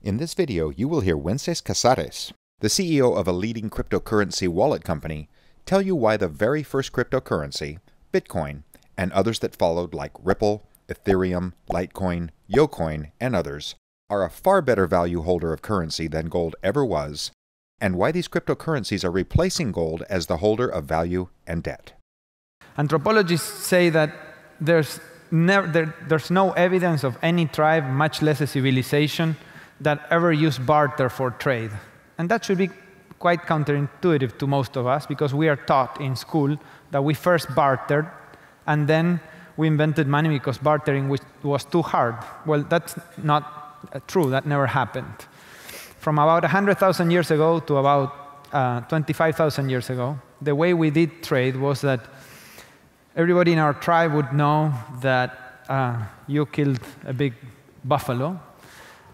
In this video, you will hear Wences Casares, the CEO of a leading cryptocurrency wallet company, tell you why the very first cryptocurrency, Bitcoin, and others that followed like Ripple, Ethereum, Litecoin, YoCoin, and others, are a far better value holder of currency than gold ever was, and why these cryptocurrencies are replacing gold as the holder of value and debt. Anthropologists say that there's no evidence of any tribe, much less a civilization, that ever used barter for trade. And that should be quite counterintuitive to most of us, because we are taught in school that we first bartered, and then we invented money because bartering was too hard. Well, that's not true. That never happened. From about 100,000 years ago to about 25,000 years ago, the way we did trade was that everybody in our tribe would know that you killed a big buffalo,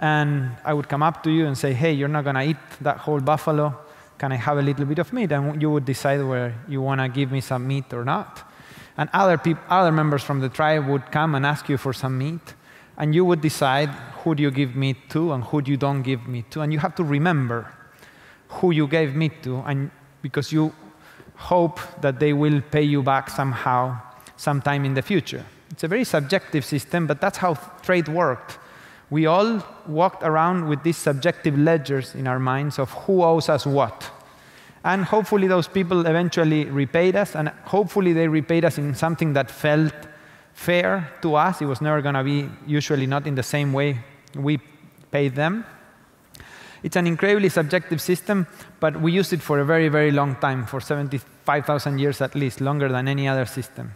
and I would come up to you and say, hey, you're not going to eat that whole buffalo. Can I have a little bit of meat? And you would decide whether you want to give me some meat or not. And other members from the tribe would come and ask you for some meat, and you would decide who do you give meat to and who you don't give meat to. And you have to remember who you gave meat to, and because you hope that they will pay you back somehow, sometime in the future. It's a very subjective system, but that's how trade worked. We all walked around with these subjective ledgers in our minds of who owes us what. And hopefully those people eventually repaid us, and hopefully they repaid us in something that felt fair to us. It was never going to be, usually not in the same way we paid them. It's an incredibly subjective system, but we used it for a very, very long time, for 75,000 years at least, longer than any other system.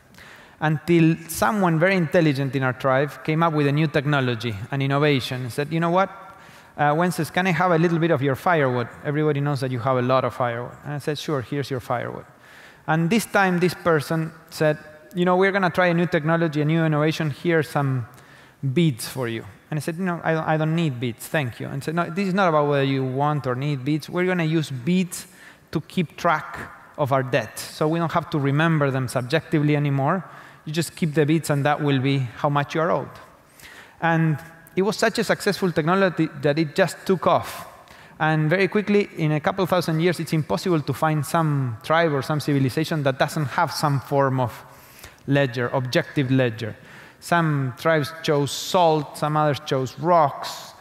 Until someone very intelligent in our tribe came up with a new technology, an innovation, and said, you know what, Wences, can I have a little bit of your firewood? Everybody knows that you have a lot of firewood. And I said, sure, here's your firewood. And this time, this person said, you know, we're going to try a new technology, a new innovation. Here are some beads for you. And I said, no, I don't need beads, thank you. And said, no, this is not about whether you want or need beads. We're going to use beads to keep track of our debt. So we don't have to remember them subjectively anymore. You just keep the beads, and that will be how much you are owed. And it was such a successful technology that it just took off. And very quickly, in a couple thousand years, it's impossible to find some tribe or some civilization that doesn't have some form of ledger, objective ledger. Some tribes chose salt, some others chose rocks,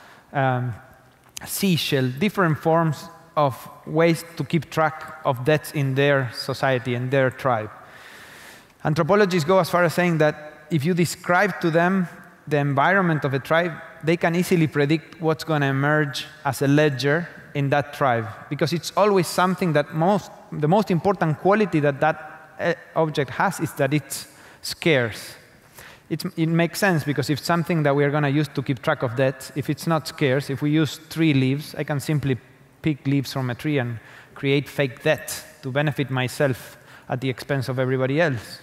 seashell, different forms of ways to keep track of debts in their society and their tribe. Anthropologists go as far as saying that if you describe to them the environment of a tribe, they can easily predict what's going to emerge as a ledger in that tribe, because it's always something that the most important quality that that object has is that it's scarce. It makes sense, because if something that we are going to use to keep track of debts, if it's not scarce, if we use tree leaves, I can simply pick leaves from a tree and create fake debt to benefit myself at the expense of everybody else.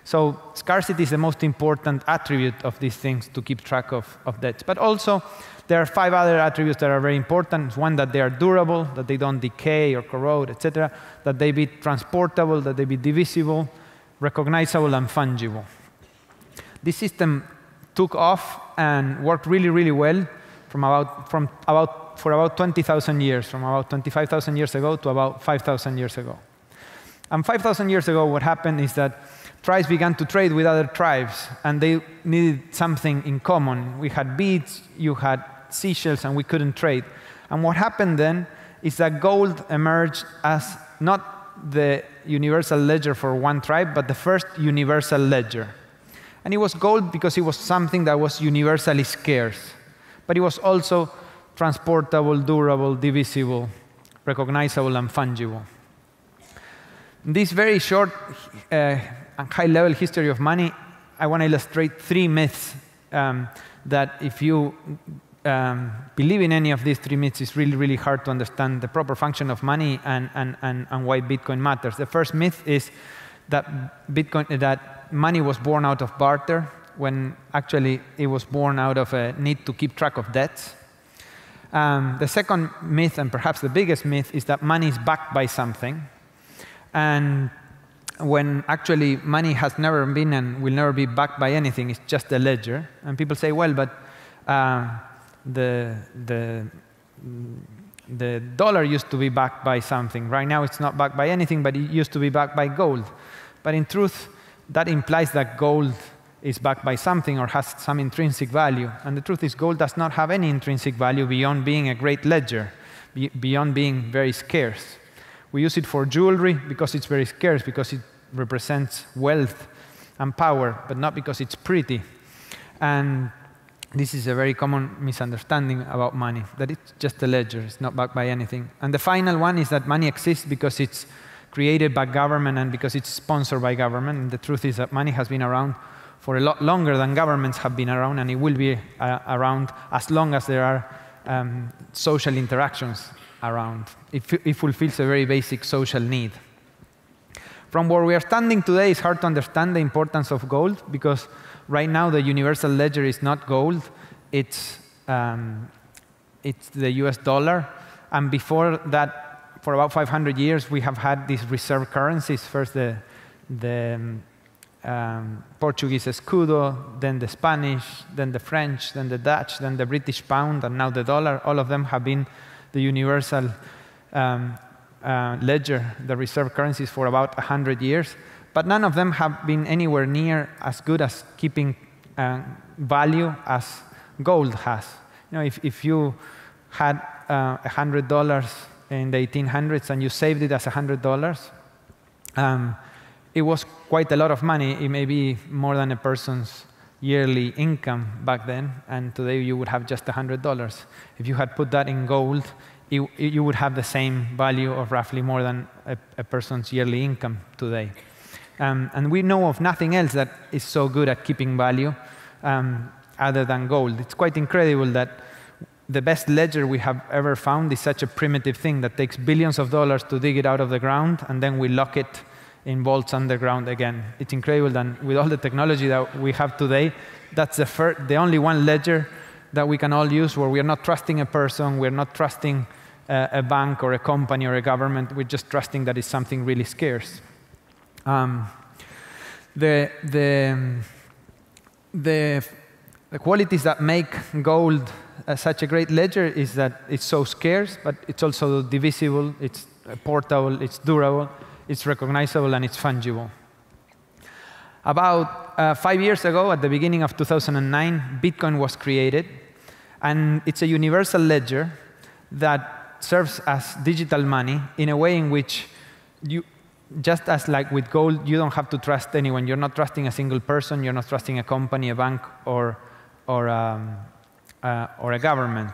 So scarcity is the most important attribute of these things to keep track of debts. But also, there are 5 other attributes that are very important. One, that they are durable, that they don't decay or corrode, etc. That they be transportable, that they be divisible, recognizable, and fungible. This system took off and worked really, really well for about 20,000 years, from about 25,000 years ago to about 5,000 years ago. And 5,000 years ago, what happened is that tribes began to trade with other tribes, and they needed something in common. We had beads, you had seashells, and we couldn't trade. And what happened then is that gold emerged as not the universal ledger for one tribe, but the first universal ledger. And it was gold because it was something that was universally scarce. But it was also transportable, durable, divisible, recognizable, and fungible. This very short and high-level history of money, I want to illustrate 3 myths that if you believe in any of these 3 myths, it's really, really hard to understand the proper function of money and why Bitcoin matters. The first myth is that money was born out of barter, when actually it was born out of a need to keep track of debts. The second myth, and perhaps the biggest myth, is that money is backed by something. And when actually money has never been and will never be backed by anything, it's just a ledger. And people say, well, but the dollar used to be backed by something. Right now, it's not backed by anything, but it used to be backed by gold. But in truth, that implies that gold is backed by something or has some intrinsic value. And the truth is, gold does not have any intrinsic value beyond being a great ledger, beyond being very scarce. We use it for jewelry because it's very scarce, because it represents wealth and power, but not because it's pretty. And this is a very common misunderstanding about money, that it's just a ledger, it's not backed by anything. And the final one is that money exists because it's created by government and because it's sponsored by government. And the truth is that money has been around for a lot longer than governments have been around, and it will be around as long as there are social interactions around. It fulfills a very basic social need. From where we are standing today, it's hard to understand the importance of gold, because right now the universal ledger is not gold, it's the US dollar. And before that, for about 500 years, we have had these reserve currencies. First the Portuguese escudo, then the Spanish, then the French, then the Dutch, then the British pound, and now the dollar. All of them have been the universal ledger, the reserve currencies, for about 100 years. But none of them have been anywhere near as good as keeping value as gold has. You know, if you had $100 in the 1800s and you saved it as $100, it was quite a lot of money. It may be more than a person's yearly income back then, and today you would have just $100. If you had put that in gold, you would have the same value of roughly more than a person's yearly income today. And we know of nothing else that is so good at keeping value other than gold. It's quite incredible that the best ledger we have ever found is such a primitive thing that takes billions of dollars to dig it out of the ground, and then we lock it in vaults underground again. It's incredible that with all the technology that we have today, that's the only one ledger that we can all use where we are not trusting a person, we're not trusting a bank or a company or a government, we're just trusting that it's something really scarce. The qualities that make gold such a great ledger is that it's so scarce, but it's also divisible, it's portable, it's durable, it's recognizable, and it's fungible. About 5 years ago, at the beginning of 2009, Bitcoin was created. And it's a universal ledger that serves as digital money in a way in which just as like with gold, you don't have to trust anyone. You're not trusting a single person. You're not trusting a company, a bank, or a government.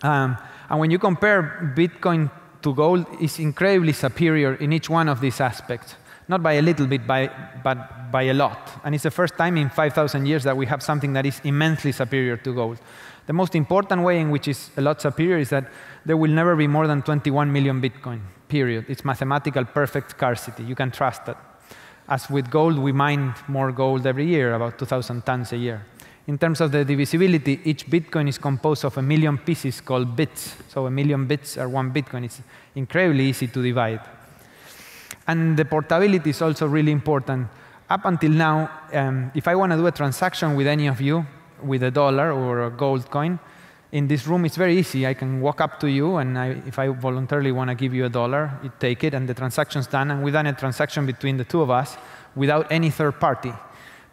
And when you compare Bitcoin to gold, it's incredibly superior in each one of these aspects. Not by a little bit, but by a lot. And it's the first time in 5,000 years that we have something that is immensely superior to gold. The most important way in which it's a lot superior is that there will never be more than 21 million Bitcoin, period. It's mathematical perfect scarcity. You can trust that. As with gold, we mine more gold every year, about 2,000 tons a year. In terms of the divisibility, each Bitcoin is composed of 1 million pieces called bits. So 1 million bits are 1 Bitcoin. It's incredibly easy to divide. And the portability is also really important. Up until now, if I want to do a transaction with any of you with a dollar or a gold coin, in this room, it's very easy. I can walk up to you, and if I voluntarily want to give you a dollar, you take it, and the transaction's done. And we've done a transaction between the two of us without any third party.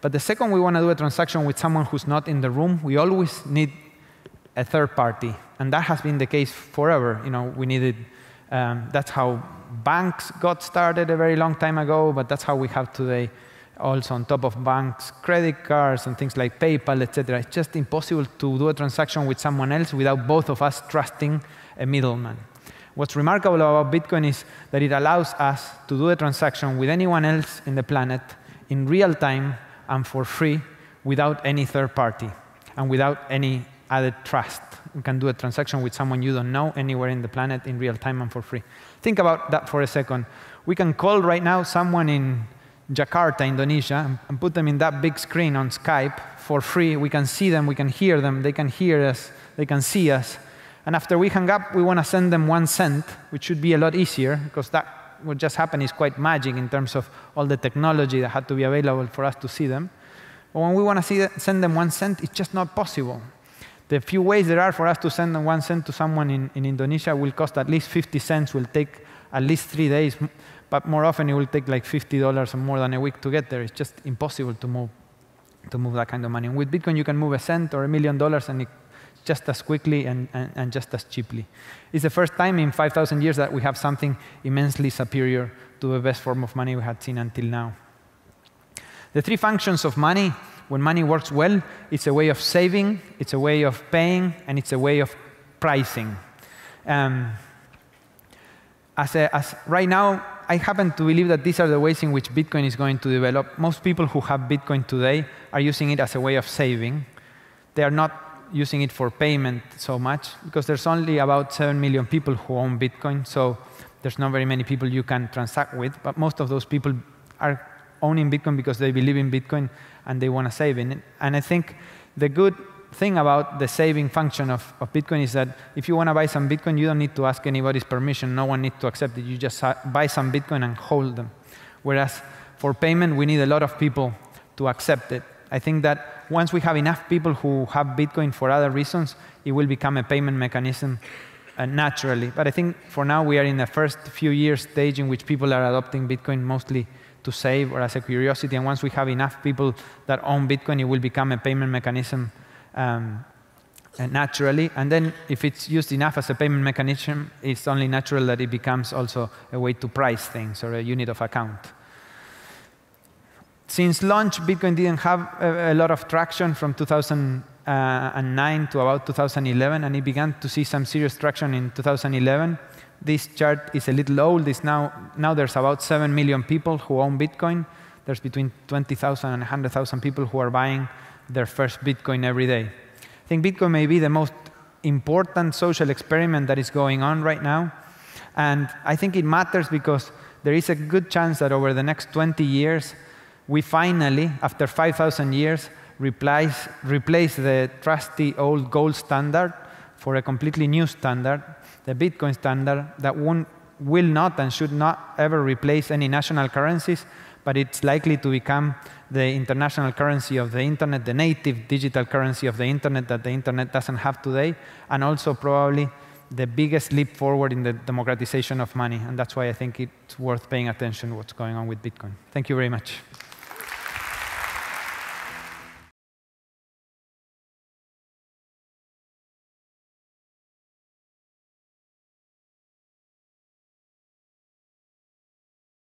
But the second we want to do a transaction with someone who's not in the room, we always need a third party. And that has been the case forever. You know, we needed, that's how banks got started a very long time ago, but that's how we have today also on top of banks, credit cards and things like PayPal, etc. It's just impossible to do a transaction with someone else without both of us trusting a middleman. What's remarkable about Bitcoin is that it allows us to do a transaction with anyone else in the planet in real time and for free without any third party and without any added trust. You can do a transaction with someone you don't know anywhere in the planet in real time and for free. Think about that for a second. We can call right now someone in Jakarta, Indonesia, and put them in that big screen on Skype for free. We can see them, we can hear them, they can hear us, they can see us. And after we hang up, we want to send them 1 cent, which should be a lot easier, because that what just happened is quite magic in terms of all the technology that had to be available for us to see them. But when we want to send them 1 cent, it's just not possible. The few ways there are for us to send 1 cent to someone in Indonesia will cost at least 50 cents, will take at least 3 days, but more often it will take like $50 or more than a week to get there. It's just impossible to move that kind of money. And with Bitcoin, you can move a cent or $1 million and just as quickly and just as cheaply. It's the first time in 5,000 years that we have something immensely superior to the best form of money we had seen until now. The 3 functions of money, when money works well, it's a way of saving, it's a way of paying, and it's a way of pricing. Right now, I happen to believe that these are the ways in which Bitcoin is going to develop. Most people who have Bitcoin today are using it as a way of saving. They are not using it for payment so much, because there's only about 7 million people who own Bitcoin, so there's not very many people you can transact with. But most of those people are owning Bitcoin because they believe in Bitcoin and they want to save in it. And I think the good thing about the saving function of Bitcoin is that if you want to buy some Bitcoin, you don't need to ask anybody's permission. No one needs to accept it. You just buy some Bitcoin and hold them. Whereas for payment, we need a lot of people to accept it. I think that once we have enough people who have Bitcoin for other reasons, it will become a payment mechanism naturally. But I think for now, we are in the first few years stage in which people are adopting Bitcoin mostly to save or as a curiosity. And once we have enough people that own Bitcoin, it will become a payment mechanism naturally. And then if it's used enough as a payment mechanism, it's only natural that it becomes also a way to price things or a unit of account. Since launch, Bitcoin didn't have a lot of traction from 2009 to about 2011, and it began to see some serious traction in 2011. This chart is a little old. It's now there's about 7 million people who own Bitcoin. There's between 20,000 and 100,000 people who are buying their first Bitcoin every day. I think Bitcoin may be the most important social experiment that is going on right now. And I think it matters because there is a good chance that over the next 20 years, we finally, after 5,000 years, replace the trusty old gold standard for a completely new standard, the Bitcoin standard, that will not and should not ever replace any national currencies, but it's likely to become the international currency of the internet, the native digital currency of the internet that the internet doesn't have today, and also probably the biggest leap forward in the democratization of money. And that's why I think it's worth paying attention to what's going on with Bitcoin. Thank you very much.